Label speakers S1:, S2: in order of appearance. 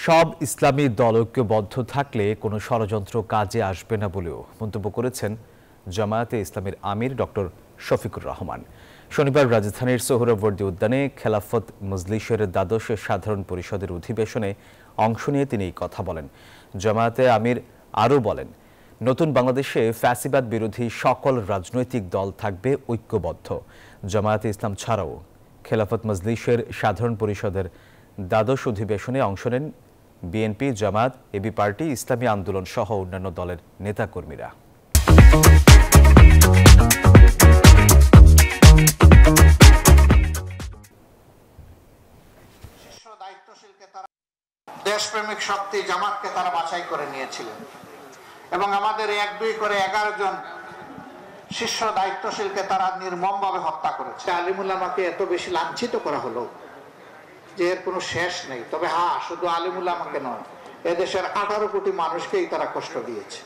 S1: সব ইসলামী দল ঐক্যবদ্ধ থাকলে কোনো ষড়যন্ত্র কাজে আসবে না বলেও মন্তব্য করেছেন জামায়াতে ইসলামীর আমির ডক্টর শফিকুর রহমান। শনিবার রাজধানীর সোহরাওয়ার্দী উদ্যানে খেলাফত মজলিসের দ্বাদশ সাধারণ পরিষদের অধিবেশনে অংশ নিয়ে তিনি এই কথা বলেন। জামায়াতে আমির আরও বলেন, নতুন বাংলাদেশে ফ্যাসিবাদ বিরোধী সকল রাজনৈতিক দল থাকবে ঐক্যবদ্ধ। জামায়াতে ইসলাম ছাড়াও খেলাফত মজলিসের সাধারণ পরিষদের দ্বাদশ অধিবেশনে অংশ নেন বিএনপি, জামায়াত, এবি পার্টি, ইসলামী আন্দোলন সহ অন্যান্য দলের নেতাকর্মীরা।
S2: দেশপ্রেমিক শক্তি জামাতকে তারা বাছাই করে নিয়েছিলেন এবং আমাদের 1-2 করে 11 জন শীর্ষ দায়িত্বশীলকে তারা নির্মমভাবে হত্যা করেছে। আলিমুল আমাকে এত বেশি লাঞ্ছিত করা হলো যে এর কোনো শেষ নেই। তবে শুধু আলিমুল আমাকে নয়, এদেশের 18 কোটি মানুষকেই তারা কষ্ট দিয়েছে।